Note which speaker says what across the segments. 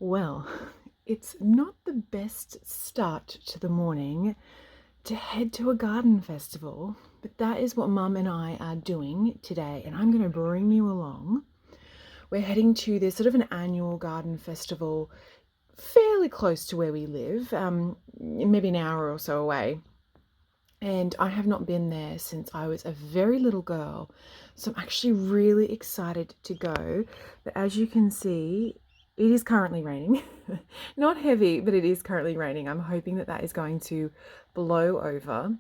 Speaker 1: Well, it's not the best start to the morning to head to a garden festival, but that is what Mum and I are doing today, and I'm going to bring you along. We're heading to this sort of an annual garden festival fairly close to where we live, maybe an hour or so away. And I have not been there since I was a very little girl, so I'm actually really excited to go. But as you can see, it is currently raining. Not heavy, but it is currently raining. I'm hoping that that is going to blow over.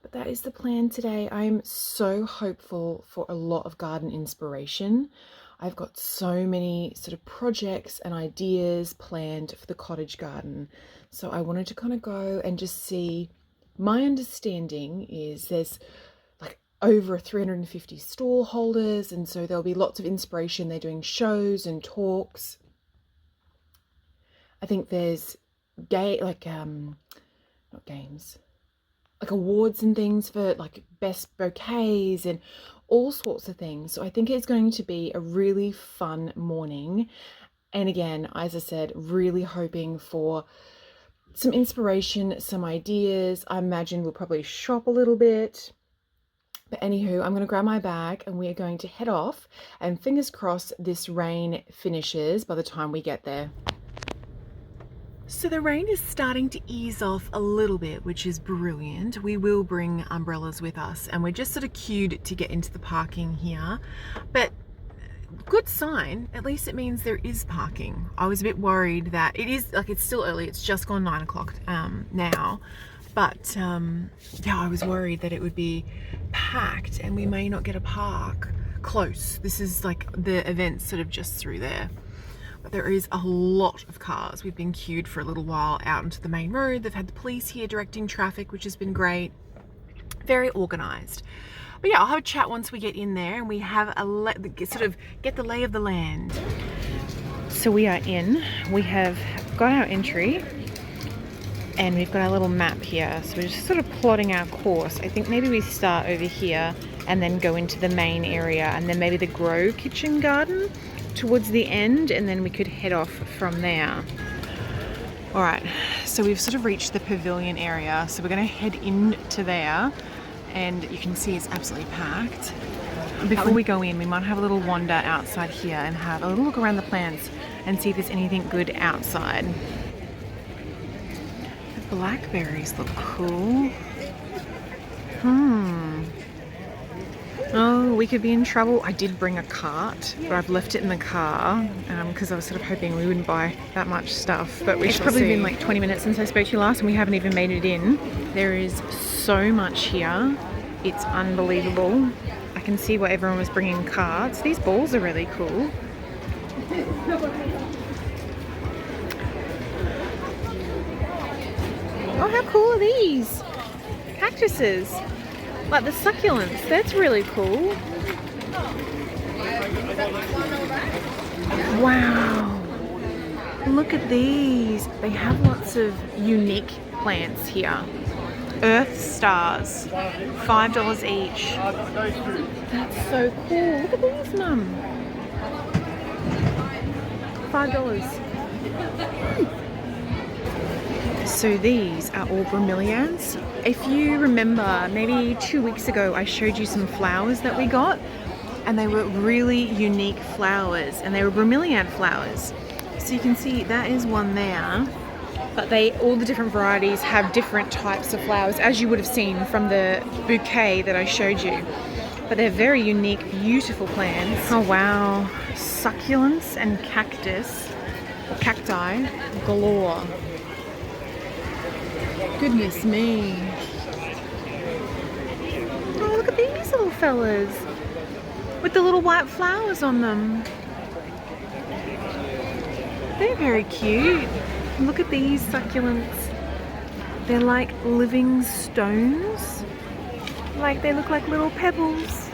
Speaker 1: But that is the plan today. I'm so hopeful for a lot of garden inspiration. I've got so many sort of projects and ideas planned for the cottage garden. So I wanted to kind of go and just see. My understanding is there's like over 350 stall holders, and so there'll be lots of inspiration. They're doing shows and talks. I think there's not games, like awards and things for like best bouquets and all sorts of things. So I think it's going to be a really fun morning. And again, as I said, really hoping for some inspiration, some ideas. I imagine we'll probably shop a little bit. But anywho, I'm going to grab my bag and we are going to head off, and fingers crossed this rain finishes by the time we get there. So the rain is starting to ease off a little bit, which is brilliant. We will bring umbrellas with us, and we're just sort of queued to get into the parking here. But good sign, at least it means there is parking. I was a bit worried that it's still early, it's just gone 9 o'clock now. But yeah, I was worried that it would be packed and we may not get a park close. This is like the event's sort of just through there. But there is a lot of cars. We've been queued for a little while out onto the main road. They've had the police here directing traffic, which has been great. Very organised. But yeah, I'll have a chat once we get in there and we have sort of get the lay of the land. So we are in. We have got our entry and we've got our little map here. So we're just sort of plotting our course. I think maybe we start over here and then go into the main area, and then maybe the grow kitchen garden towards the end, and then we could head off from there. All right, so we've sort of reached the pavilion area, so we're going to head into there, and you can see it's absolutely packed. Before we go in, we might have a little wander outside here and have a little look around the plants and see if there's anything good outside. The blackberries look cool. Oh, we could be in trouble. I did bring a cart, but I've left it in the car because I was sort of hoping we wouldn't buy that much stuff. But it's probably been like 20 minutes since I spoke to you last and we haven't even made it in. There is so much here. It's unbelievable. I can see why everyone was bringing carts. These balls are really cool. Oh, how cool are these? Cactuses. Like the succulents, that's really cool. Wow, look at these. They have lots of unique plants here. Earth stars, $5 each. That's so cool. Look at these, Mum. $5. So these are all bromeliads. If you remember, maybe 2 weeks ago, I showed you some flowers that we got, and they were really unique flowers, and they were bromeliad flowers. So you can see that is one there, but all the different varieties have different types of flowers, as you would have seen from the bouquet that I showed you. But they're very unique, beautiful plants. Oh wow, succulents and cacti galore. Goodness me. Oh, look at these little fellas with the little white flowers on them. They're very cute. Look at these succulents. They're like living stones. Like they look like little pebbles,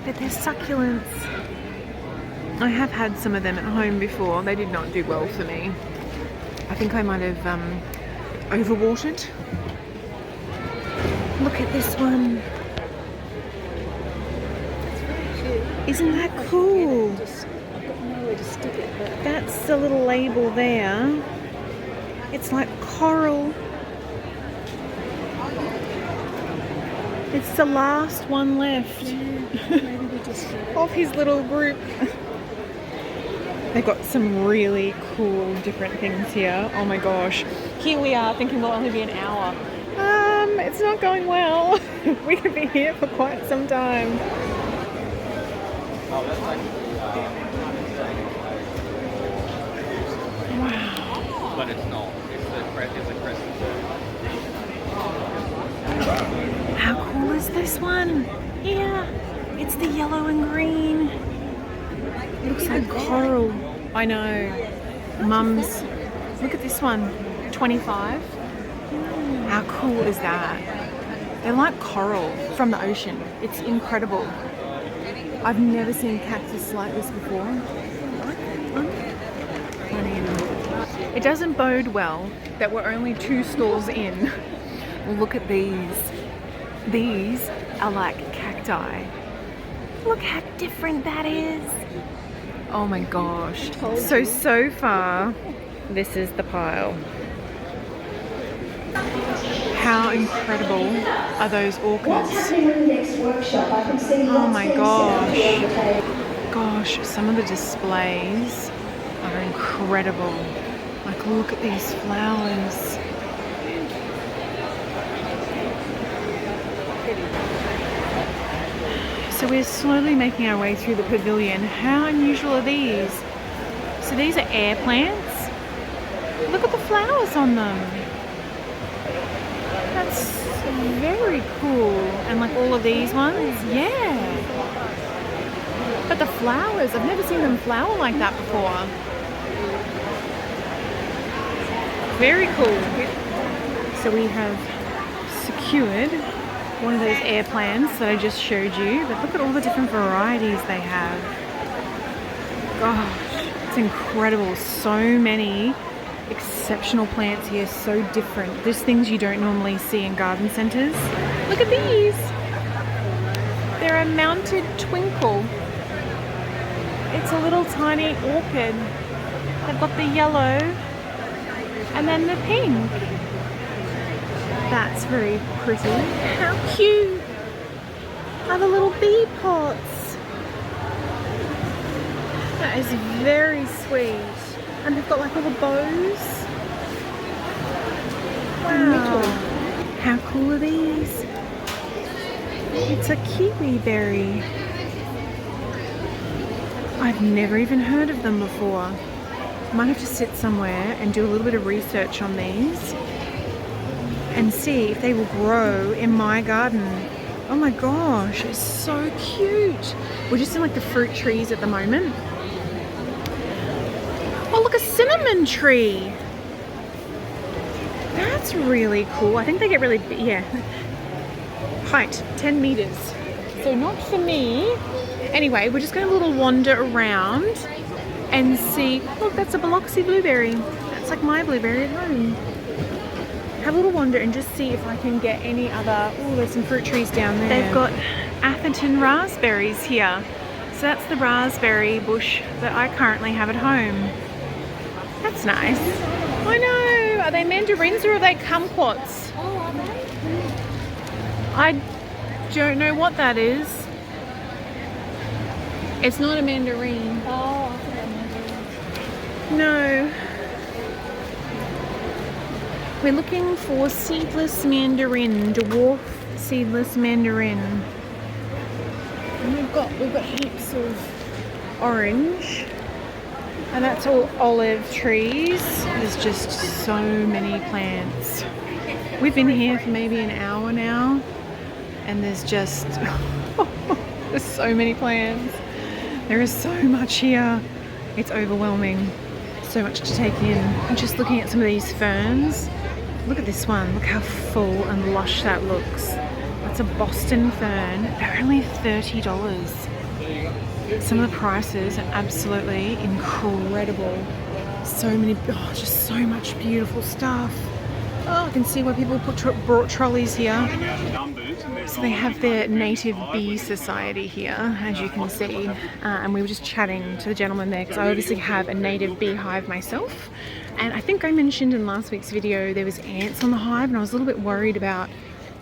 Speaker 1: but they're succulents. I have had some of them at home before. They did not do well for me. I think I might have overwatered. Look at this one. Isn't that cool?
Speaker 2: I've got nowhere to stick it, but
Speaker 1: a little label there. It's like coral. It's the last one left of his little group. They've got some really cool different things here. Oh my gosh. Here we are thinking we'll only be an hour. It's not going well. We could be here for quite some time. Wow.
Speaker 2: But it's not. It's a crescent.
Speaker 1: How cool is this one? Yeah, it's the yellow and green. It looks like coral. I know. Mums, look at this one. 25. How cool is that? They're like coral from the ocean. It's incredible. I've never seen cactus like this before. It doesn't bode well that we're only 2 stalls in. Look at these. These are like cacti. Look how different that is. Oh my gosh. So far, this is the pile. How incredible are those orchids? Oh my gosh. Gosh, some of the displays are incredible. Like, look at these flowers. So we're slowly making our way through the pavilion. How unusual are these? So these are air plants. Look at the flowers on them. That's very cool. And like all of these ones, yeah. But the flowers, I've never seen them flower like that before. Very cool. So we have secured one of those air plants that I just showed you, but look at all the different varieties they have. Gosh, it's incredible. So many exceptional plants here, so different. There's things you don't normally see in garden centres. Look at these. They're a mounted twinkle. It's a little tiny orchid. They've got the yellow and then the pink. That's very pretty. How cute are the little bee pots? That is very sweet. And they've got like little bows. Wow. How cool are these? It's a kiwi berry. I've never even heard of them before. Might have to sit somewhere and do a little bit of research on these and see if they will grow in my garden. Oh my gosh, it's so cute. We're just in like the fruit trees at the moment. Oh, look, a cinnamon tree. That's really cool. I think they get really big, yeah. Height, 10 meters. So not for me. Anyway, we're just going to have a little wander around and see. Look, that's a Biloxi blueberry. That's like my blueberry at home. Have a little wander and just see if I can get any other. Oh, there's some fruit trees down there. They've got Atherton raspberries here. So that's the raspberry bush that I currently have at home. That's nice. I know. Are they mandarins or are they kumquats?
Speaker 3: Oh, are they?
Speaker 1: I don't know what that is. It's not a mandarin.
Speaker 3: Oh, I think they're mandarins.
Speaker 1: No. We're looking for seedless mandarin, dwarf seedless mandarin. And we've got heaps of orange. And that's all olive trees. There's just so many plants. We've been here for maybe an hour now. And there's just, there's so many plants. There is so much here. It's overwhelming. So much to take in. I'm just looking at some of these ferns. Look at this one. Look how full and lush that looks. That's a Boston fern. They're only $30. Some of the prices are absolutely incredible. So many, oh, just so much beautiful stuff. Oh, I can see why people brought trolleys here.
Speaker 2: Numbers
Speaker 1: So they have their native bee society here, as you can see, and we were just chatting to the gentleman there because I obviously have a native beehive myself, and I think I mentioned in last week's video there was ants on the hive, and I was a little bit worried about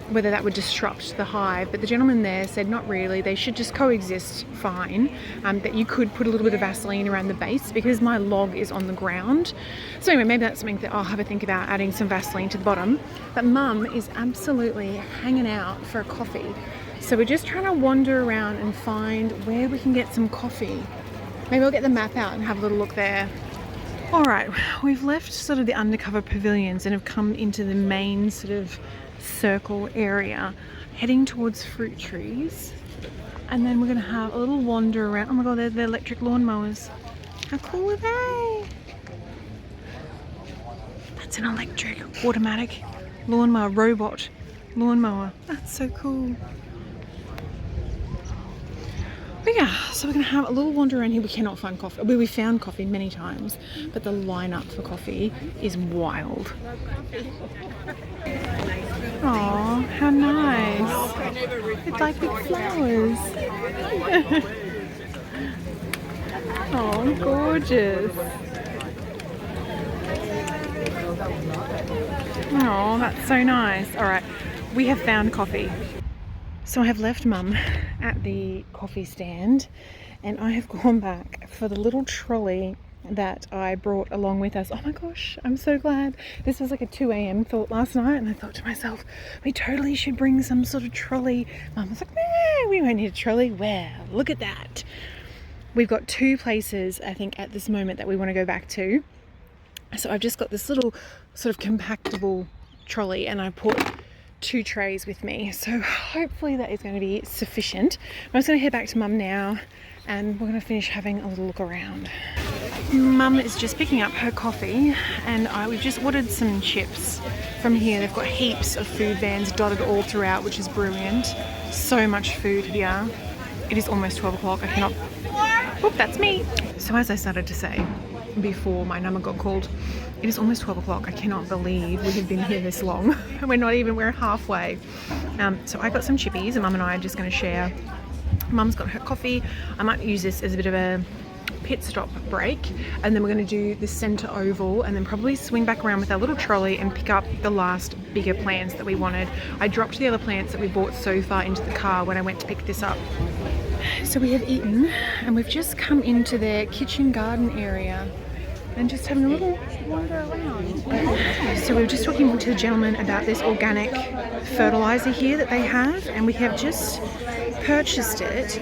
Speaker 1: whether that would disrupt the hive, but the gentleman there said not really, they should just coexist fine, that you could put a little bit of Vaseline around the base because my log is on the ground. So anyway, maybe that's something that I'll have a think about, adding some Vaseline to the bottom. But Mum is absolutely hanging out for a coffee. So we're just trying to wander around and find where we can get some coffee. Maybe I'll get the map out and have a little look there. All right, we've left sort of the undercover pavilions and have come into the main sort of circle area, heading towards fruit trees, and then we're gonna have a little wander around. Oh my god, they're electric lawnmowers. How cool are they? That's an electric automatic lawnmower, robot lawnmower. That's so cool. But yeah, so we're gonna have a little wander around here. We cannot find coffee. We found coffee many times, but the lineup for coffee is wild. Oh, how nice. It's like big flowers. Oh, gorgeous. Oh, that's so nice. All right, we have found coffee. So I have left Mum at the coffee stand, and I have gone back for the little trolley that I brought along with us. Oh my gosh, I'm so glad. This was like a 2 a.m. thought last night, and I thought to myself, we totally should bring some sort of trolley. Mum was like, nah, we won't need a trolley. Well, look at that. We've got 2 places, I think, at this moment that we want to go back to. So I've just got this little sort of compactable trolley, and I put 2 trays with me. So hopefully that is going to be sufficient. I'm just going to head back to Mum now, and we're going to finish having a little look around. Mum is just picking up her coffee, and we've just ordered some chips from here. They've got heaps of food vans dotted all throughout, which is brilliant. So much food here. It is almost 12 o'clock. I cannot... Oop, that's me. So as I started to say before my number got called, it is almost 12 o'clock. I cannot believe we have been here this long. We're halfway. So I got some chippies, and Mum and I are just going to share. Mum's got her coffee. I might use this as a bit of a pit stop break, and then we're going to do the center oval, and then probably swing back around with our little trolley and pick up the last bigger plants that we wanted. I dropped the other plants that we bought so far into the car when I went to pick this up. So we have eaten, and we've just come into their kitchen garden area and just having a little wander around. So we were just talking to the gentleman about this organic fertilizer here that they have, and we have just purchased it,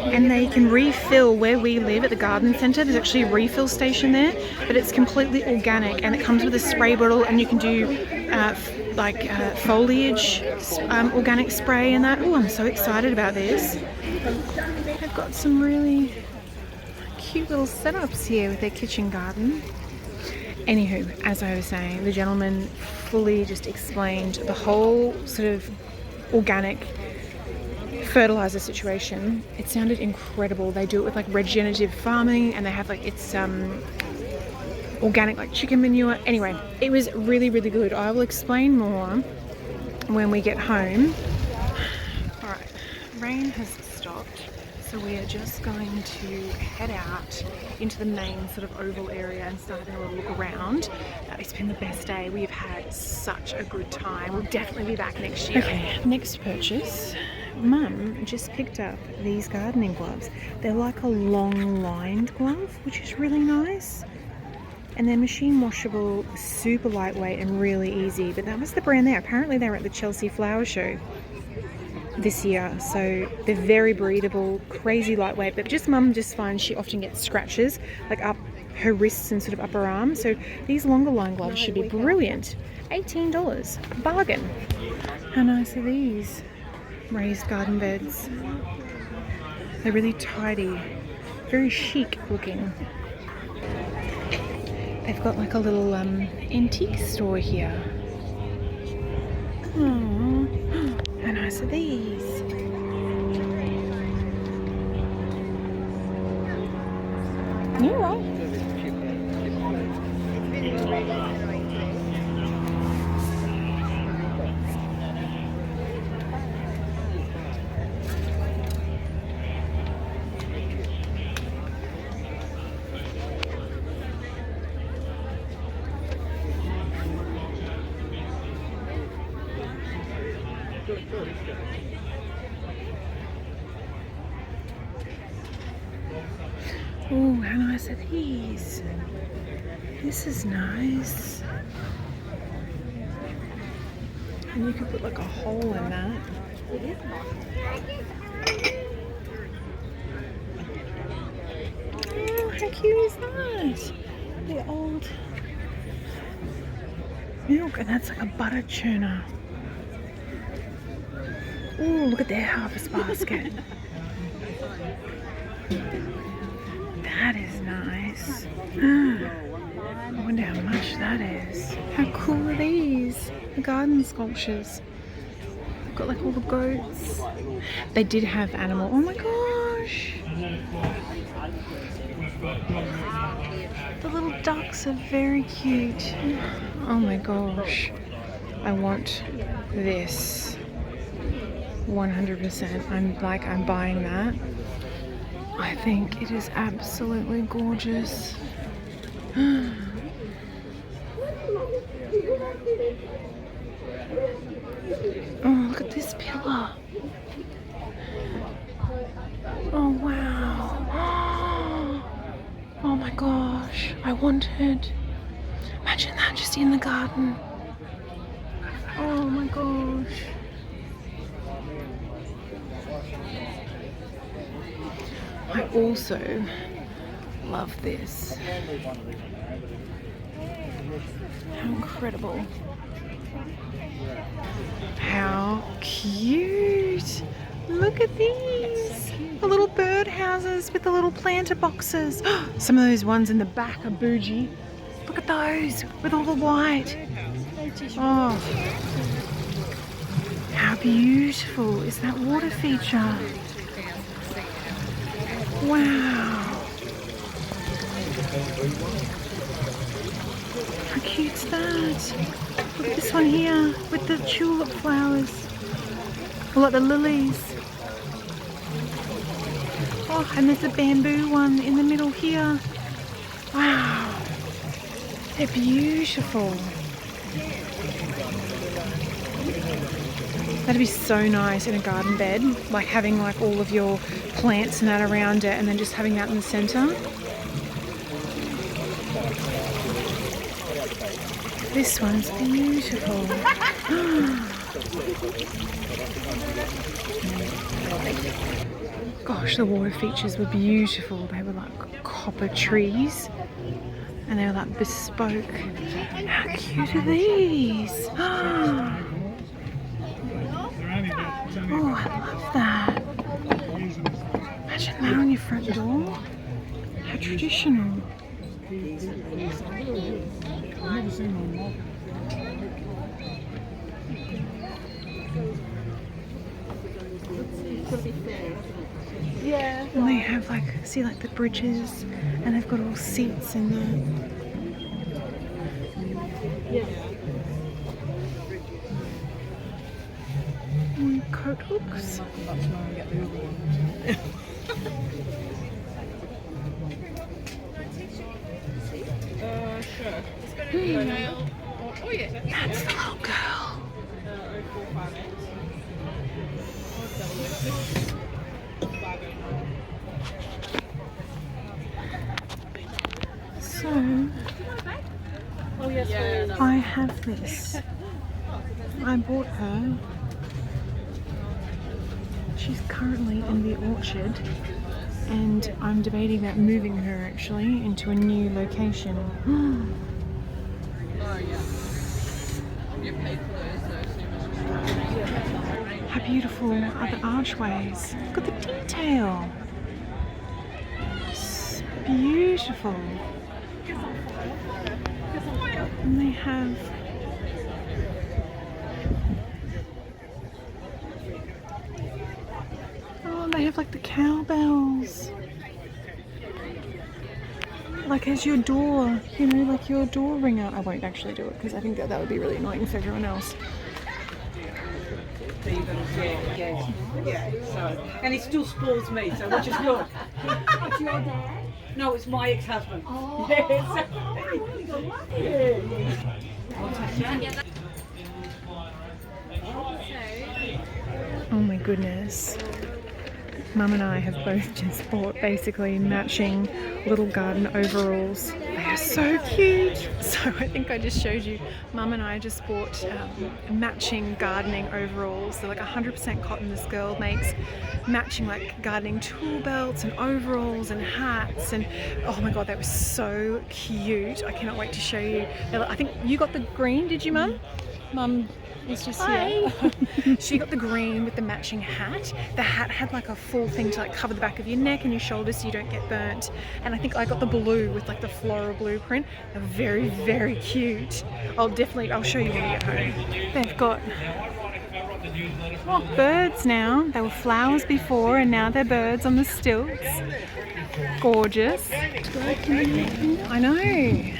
Speaker 1: and they can refill where we live at the garden centre. There's actually a refill station there, but it's completely organic, and it comes with a spray bottle, and you can do foliage organic spray and that. Oh, I'm so excited about this. They've got some really cute little setups here with their kitchen garden. Anywho, as I was saying, the gentleman fully just explained the whole sort of organic fertilizer situation. It sounded incredible. They do it with like regenerative farming, and they have like it's organic like chicken manure. Anyway, it was really, really good. I will explain more when we get home. All right, rain has stopped, so we are just going to head out into the main sort of oval area and start having a little look around. It's been the best day. We've had such a good time. We'll definitely be back next year. Okay, next purchase. Mum just picked up these gardening gloves. They're like a long lined glove, which is really nice. And they're machine washable, super lightweight and really easy. But that was the brand there. Apparently they were at the Chelsea Flower Show this year. So they're very breathable, crazy lightweight. But just Mum just finds she often gets scratches like up her wrists and sort of upper arm. So these longer line gloves should be brilliant. $18, bargain. How nice are these? Raised garden beds. They're really tidy, very chic looking. They've got like a little antique store here. Aww, how nice are these? You're right. Oh, how nice are these? This is nice. And you could put like a hole in that. Oh, how cute is that? The old milk, and that's like a butter churner. Oh, look at their harvest basket. That is nice. I wonder how much that is. How cool are these? The garden sculptures. They've got like all the goats. They did have animal. Oh my gosh. The little ducks are very cute. Oh my gosh. I want this. 100%. I'm buying that. I think it is absolutely gorgeous. Oh, look at this pillar. Oh, wow. Oh my gosh, I want it. Imagine that just in the garden. Oh my gosh. I also love this. How incredible. How cute. Look at these. The little bird houses with the little planter boxes. Some of those ones in the back are bougie. Look at those with all the white. Oh, how beautiful is that water feature? Wow. How cute's that? Look at this one here with the tulip flowers. Or like the lilies. Oh, and there's a bamboo one in the middle here. Wow. They're beautiful. That'd be so nice in a garden bed, like having like all of your plants and that around it and then just having that in the center. This one's beautiful. Gosh, the water features were beautiful. They were like copper trees and they were like bespoke. How cute are these? Oh, I love that. Imagine that on your front door. How traditional. Yeah. And they have like, see like the bridges, and they've got all seats in there. Yeah. Coat hooks.
Speaker 2: Sure.
Speaker 1: That's the little girl. So, I have this. I bought her. She's currently in the orchard and I'm debating about moving her actually into a new location. How beautiful are the archways? Look at the detail. It's beautiful. And they have they have like the cowbells. Like as your door, you know, like your door ringer. I won't actually do it because I think that would be really annoying for everyone else.
Speaker 4: Yeah, so, and it still spoils me, so which is good.
Speaker 3: It's your dad?
Speaker 4: No, it's my ex-husband.
Speaker 3: Oh.
Speaker 4: Yes.
Speaker 3: Oh,
Speaker 1: Oh my goodness. Mum and I have both just bought basically matching little garden overalls. They are so cute. So I think I just showed you. Mum and I just bought matching gardening overalls. They're like 100% cotton. This girl makes matching like gardening tool belts and overalls and hats, and oh my god, they were so cute. I cannot wait to show you. I think you got the green, did you, Mum? Mum was just here. She got the green with the matching hat. The hat had like a full thing to like cover the back of your neck and your shoulders so you don't get burnt. And I think I got the blue with like the floral blueprint. They're very, very cute. I'll show you when we get home. They've got birds now. They were flowers before and now they're birds on the stilts. Gorgeous. I know.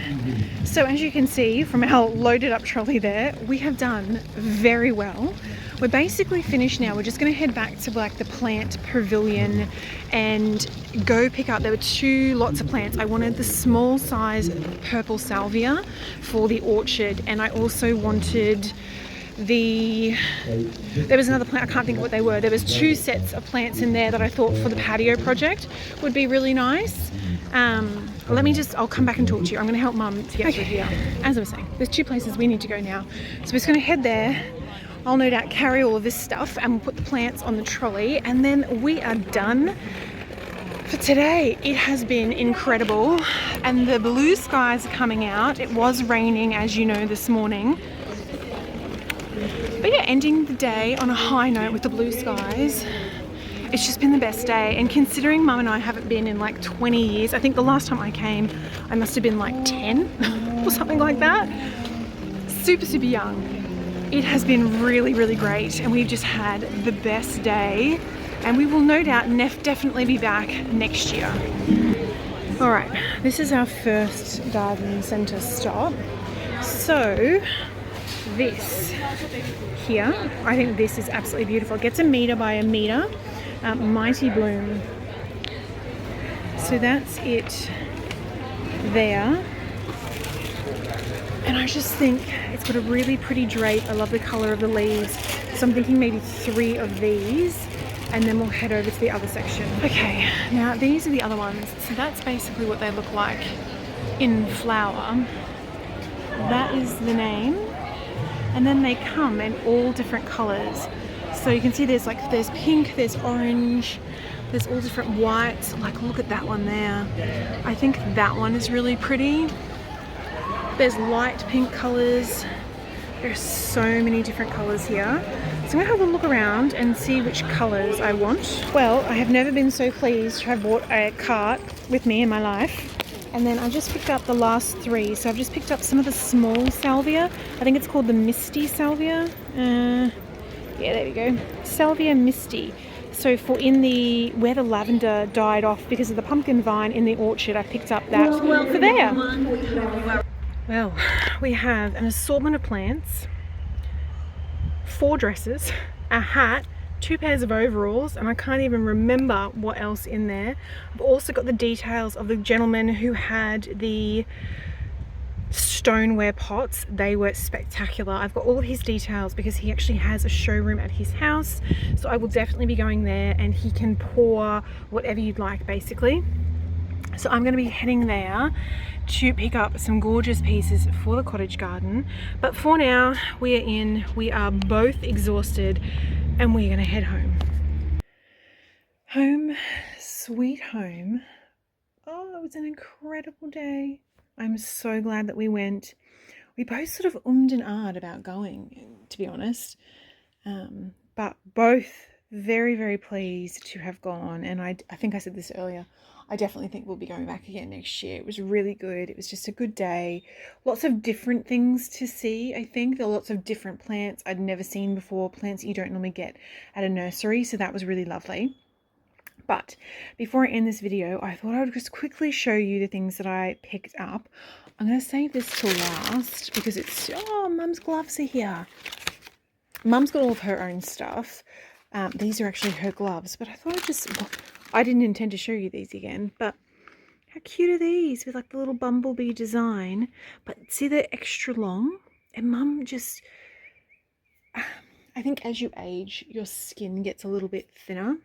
Speaker 1: So as you can see from our loaded up trolley there, we have done very well. We're basically finished now. We're just going to head back to like the plant pavilion and go pick up. There were 2 lots of plants. I wanted the small size purple salvia for the orchard, and I also wanted there was another plant, I can't think of what they were. There was 2 sets of plants in there that I thought for the patio project would be really nice. I'll come back and talk to you. I'm going to help Mum to get through here. As I was saying, there's 2 places we need to go now. So we're just going to head there. I'll no doubt carry all of this stuff and we'll put the plants on the trolley, and then we are done for today. It has been incredible and the blue skies are coming out. It was raining, as you know, this morning. But yeah, ending the day on a high note with the blue skies. It's just been the best day, and considering Mum and I haven't been in like 20 years, I think the last time I came I must have been like 10 or something like that. Super, super young. It has been really, really great, and we've just had the best day, and we will no doubt definitely be back next year. Alright, this is our first garden centre stop. So this here, I think this is absolutely beautiful. It gets a metre by a metre. Mighty Bloom. So that's it there. And I just think it's got a really pretty drape. I love the colour of the leaves. So I'm thinking maybe 3 of these, and then we'll head over to the other section. Okay, now these are the other ones. So that's basically what they look like in flower. That is the name. And then they come in all different colours. So you can see there's pink, there's orange, there's all different whites. Like, look at that one there. I think that one is really pretty. There's light pink colours. There's so many different colours here. So I'm gonna have a look around and see which colours I want. Well, I have never been so pleased to have bought a cart with me in my life. And then I just picked up the last 3. So I've just picked up some of the small salvia. I think it's called the Misty Salvia. Yeah, there we go. Salvia Misty. So for where the lavender died off because of the pumpkin vine in the orchard, I picked up that for there. Well, we have an assortment of plants, 4 dresses, a hat, 2 pairs of overalls, and I can't even remember what else in there. I've also got the details of the gentleman who had the stoneware pots. They were spectacular. I've got all of his details because he actually has a showroom at his house, so I will definitely be going there, and he can pour whatever you'd like basically. So I'm going to be heading there to pick up some gorgeous pieces for the cottage garden. But for now, we are both exhausted, and we're going to head home. Home, sweet home. Oh, it was an incredible day. I'm so glad that we went. We both sort of ummed and ahed about going, to be honest. But both very, very pleased to have gone. And I think I said this earlier, I definitely think we'll be going back again next year. It was really good. It was just a good day. Lots of different things to see, I think. There are lots of different plants I'd never seen before, plants you don't normally get at a nursery. So that was really lovely. But before I end this video, I thought I would just quickly show you the things that I picked up. I'm going to save this till last because it's... Oh, Mum's gloves are here. Mum's got all of her own stuff. These are actually her gloves, but I thought I'd just... I didn't intend to show you these again, but how cute are these with like the little bumblebee design? But see, they're extra long, and Mum just... I think as you age, your skin gets a little bit thinner.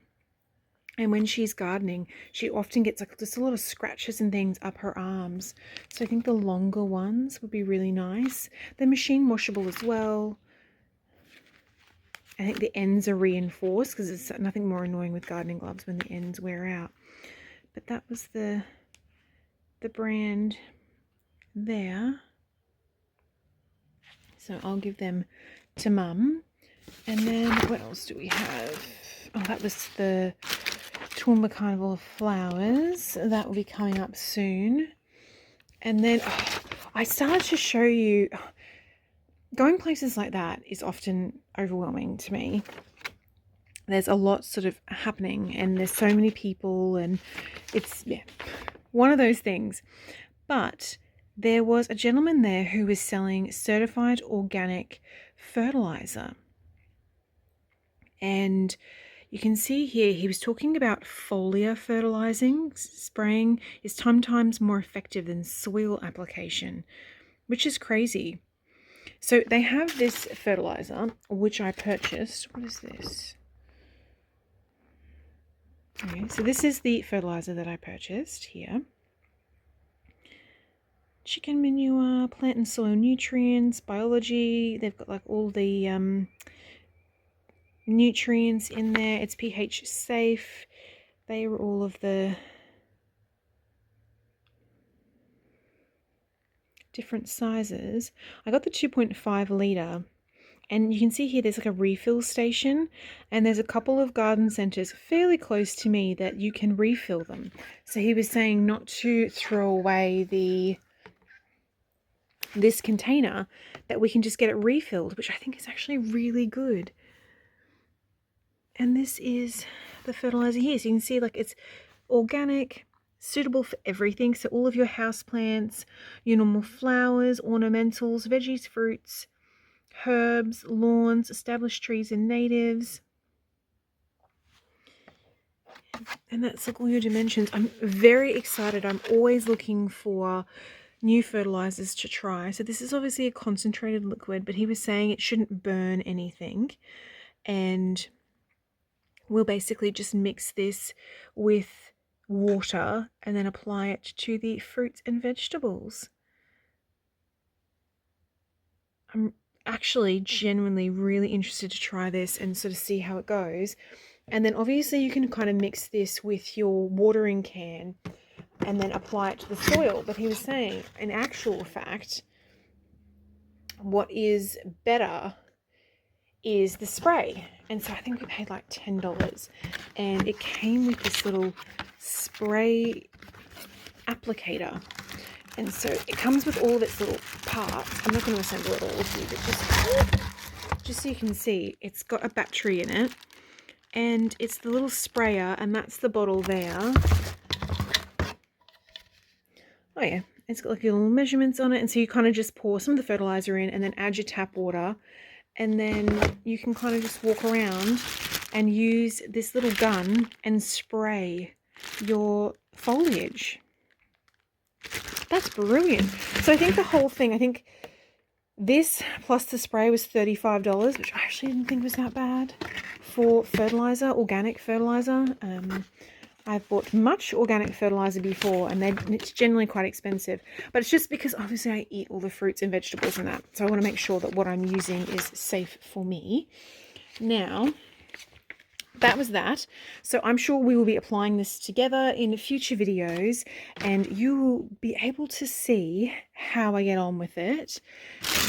Speaker 1: And when she's gardening, she often gets like just a lot of scratches and things up her arms. So I think the longer ones would be really nice. They're machine washable as well. I think the ends are reinforced because it's nothing more annoying with gardening gloves when the ends wear out. But that was the brand there. So I'll give them to Mum. And then what else do we have? Oh, that was the Toowoomba Carnival of Flowers. That will be coming up soon. And then I started to show you, going places like that is often overwhelming to me. There's a lot sort of happening and there's so many people and it's one of those things. But there was a gentleman there who was selling certified organic fertilizer. And you can see here he was talking about foliar fertilizing. Spraying is sometimes more effective than soil application, which is crazy. So they have this fertilizer, which I purchased. What is this? Okay, so this is the fertilizer that I purchased here. Chicken manure, plant and soil nutrients, biology. They've got like all the nutrients in there. It's pH safe. They are all of the different sizes. I got the 2.5 litre. And you can see here there's like a refill station, and there's a couple of garden centres fairly close to me that you can refill them. So he was saying not to throw away this container, that we can just get it refilled, which I think is actually really good. And this is the fertilizer here. So you can see like it's organic, suitable for everything. So all of your house plants, your normal flowers, ornamentals, veggies, fruits, herbs, lawns, established trees and natives. And that's like all your dimensions. I'm very excited. I'm always looking for new fertilizers to try. So this is obviously a concentrated liquid, but he was saying it shouldn't burn anything. And we'll basically just mix this with water and then apply it to the fruits and vegetables. I'm actually genuinely really interested to try this and sort of see how it goes. And then obviously you can kind of mix this with your watering can and then apply it to the soil. But he was saying, in actual fact, what is better is the spray. And so I think we paid like $10, and it came with this little spray applicator. And so it comes with all of its little parts. I'm not going to assemble it all for you, but just so you can see, it's got a battery in it, and it's the little sprayer, and that's the bottle there. Oh yeah, it's got like little measurements on it, and so you kind of just pour some of the fertilizer in and then add your tap water, and then you can kind of just walk around and use this little gun and spray your foliage. That's brilliant. So I think the whole thing, I think this plus the spray was $35, which I actually didn't think was that bad for fertilizer, organic fertilizer. I've bought much organic fertilizer before, and it's generally quite expensive. But it's just because obviously I eat all the fruits and vegetables and that. So I want to make sure that what I'm using is safe for me. Now, that was that. So I'm sure we will be applying this together in future videos, and you will be able to see how I get on with it.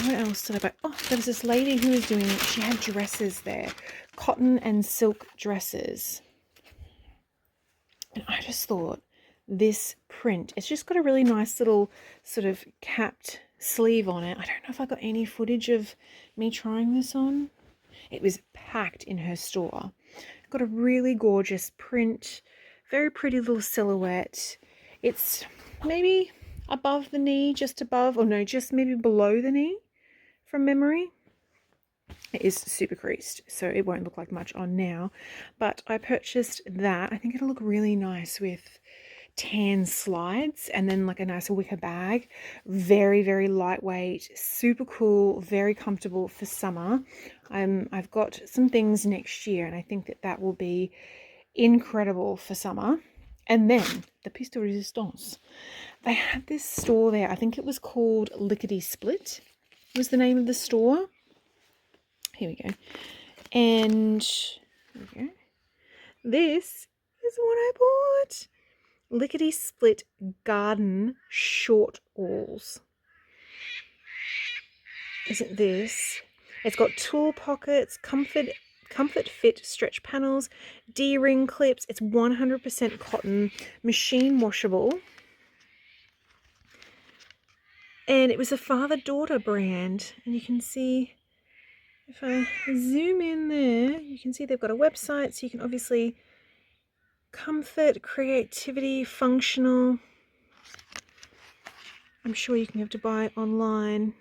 Speaker 1: What else did I buy? Oh, there was this lady who was doing it. She had dresses there, cotton and silk dresses. And I just thought this print, it's just got a really nice little sort of capped sleeve on it. I don't know if I got any footage of me trying this on. It was packed in her store. Got a really gorgeous print, very pretty little silhouette. It's maybe above the knee, just above, or no, just maybe below the knee from memory. It is super creased, so it won't look like much on now, but I purchased that. I think it'll look really nice with tan slides and then like a nice wicker bag. Very, very lightweight, super cool, very comfortable for summer. I've got some things next year, and I think that that will be incredible for summer. And then the piece de resistance. They had this store there. I think it was called Lickety Split was the name of the store. Here we go. And here we go. This is what I bought. Lickety Split garden short alls. Isn't this? It's got tool pockets, comfort fit stretch panels, D-ring clips. It's 100% cotton, machine washable. And it was a father-daughter brand. And you can see, if I zoom in there, you can see they've got a website. So you can obviously comfort, creativity, functional. I'm sure you can have to buy online.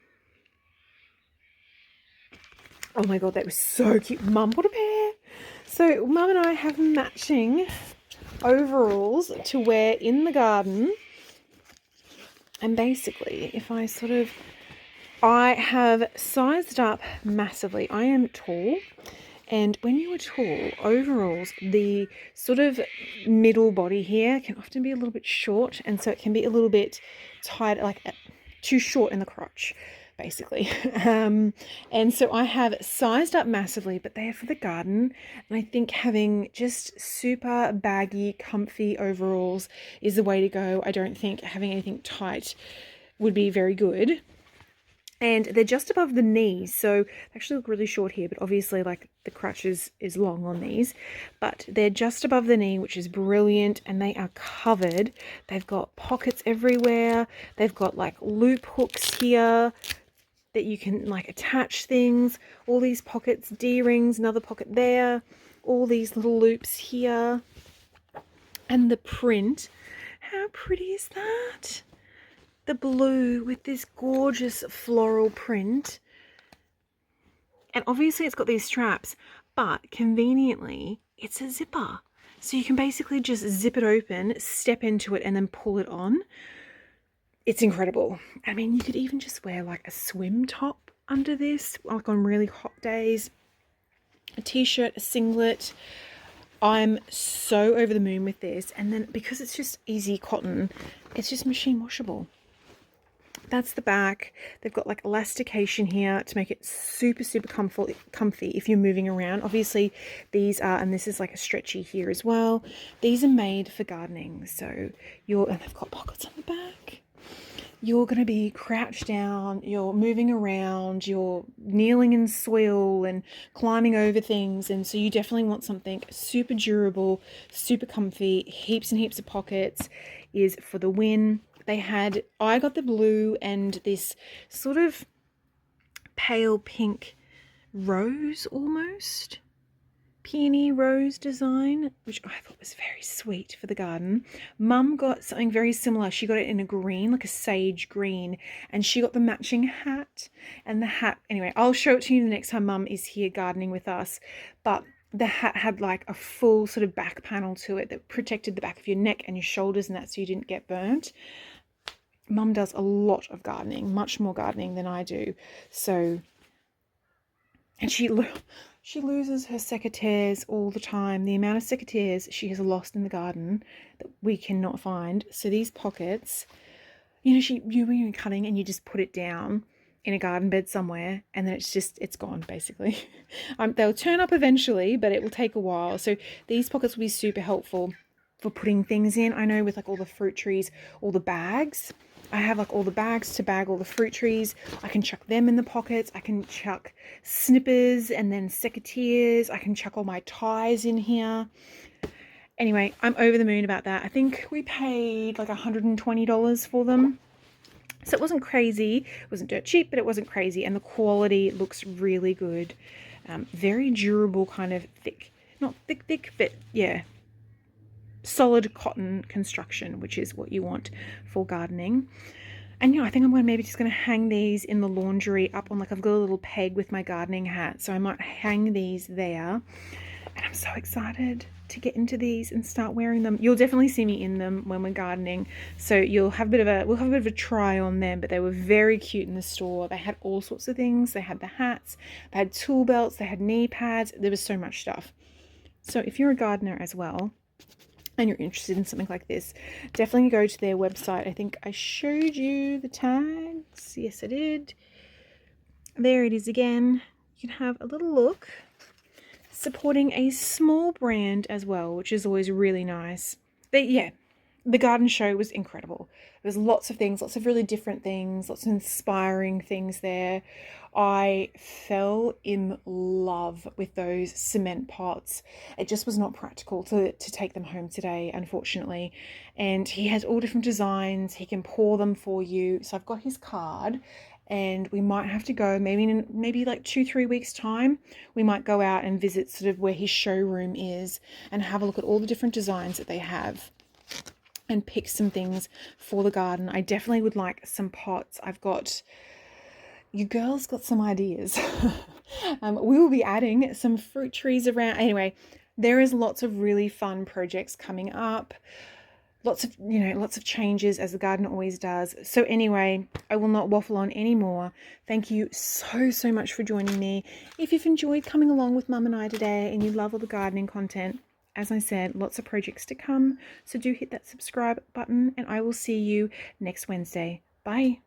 Speaker 1: Oh my God, that was so cute. Mum bought a pair. So Mum and I have matching overalls to wear in the garden. And basically, if I I have sized up massively. I am tall. And when you are tall, overalls, the sort of middle body here can often be a little bit short. And so it can be a little bit tight, like too short in the crotch, basically. And so I have sized up massively, but they are for the garden. And I think having just super baggy, comfy overalls is the way to go. I don't think having anything tight would be very good. And they're just above the knees, so they actually look really short here, but obviously like the crotch is long on these. But they're just above the knee, which is brilliant, and they are covered. They've got pockets everywhere. They've got like loop hooks here that you can like attach things. All these pockets, D-rings, another pocket there. All these little loops here. And the print, how pretty is that? The blue with this gorgeous floral print. And obviously it's got these straps, but conveniently it's a zipper. So you can basically just zip it open, step into it, and then pull it on. It's incredible. I mean, you could even just wear like a swim top under this, like on really hot days. A t-shirt, a singlet. I'm so over the moon with this. And then because it's just easy cotton, it's just machine washable. That's the back. They've got like elastication here to make it super, super comfy if you're moving around. Obviously, these are, and this is like a stretchy here as well. These are made for gardening. So and they've got pockets on the back. You're going to be crouched down, you're moving around, you're kneeling in soil and climbing over things. And so you definitely want something super durable, super comfy, heaps and heaps of pockets is for the win. I got the blue and this sort of pale pink rose almost. Peony rose design, which I thought was very sweet for the garden. Mum got something very similar. She got it in a green, like a sage green, and she got the matching hat. And the hat, anyway, I'll show it to you the next time Mum is here gardening with us. But the hat had like a full sort of back panel to it that protected the back of your neck and your shoulders and that, so you didn't get burnt. Mum does a lot of gardening, much more gardening than I do. So, and she loses her secateurs all the time. The amount of secateurs she has lost in the garden that we cannot find. So these pockets, you know, you're cutting and you just put it down in a garden bed somewhere, and then it's gone basically. They'll turn up eventually, but it will take a while. So these pockets will be super helpful for putting things in. I know with like all the fruit trees, all the bags, I have like all the bags to bag all the fruit trees. I can chuck them in the pockets. I can chuck snippers and then secateurs. I can chuck all my ties in here. Anyway, I'm over the moon about that. I think we paid like $120 for them. So it wasn't crazy. It wasn't dirt cheap, but it wasn't crazy. And the quality looks really good. Very durable, kind of thick. Not thick, but yeah. Solid cotton construction, which is what you want for gardening. And yeah, I think I'm going to maybe just going to hang these in the laundry up on, like, I've got a little peg with my gardening hat, so I might hang these there. And I'm so excited to get into these and start wearing them. You'll definitely see me in them when we're gardening, so you'll have a bit of a, we'll have a bit of a try on them. But they were very cute in the store. They had all sorts of things. They had the hats, they had tool belts, they had knee pads. There was so much stuff. So if you're a gardener as well and you're interested in something like this, definitely go to their website. I think I showed you the tags. Yes, I did. There it is again. You can have a little look. Supporting a small brand as well, which is always really nice. But yeah, the garden show was incredible. There was lots of things, lots of really different things, lots of inspiring things there. I fell in love with those cement pots. It just was not practical to take them home today, unfortunately. And he has all different designs. He can pour them for you. So I've got his card, and we might have to go maybe like 2-3 weeks time. We might go out and visit sort of where his showroom is and have a look at all the different designs that they have and pick some things for the garden. I definitely would like some pots. You girls got some ideas. We will be adding some fruit trees around. Anyway, there is lots of really fun projects coming up. Lots of changes, as the garden always does. So anyway, I will not waffle on anymore. Thank you so much for joining me. If you've enjoyed coming along with Mum and I today and you love all the gardening content, as I said, lots of projects to come. So do hit that subscribe button, and I will see you next Wednesday. Bye.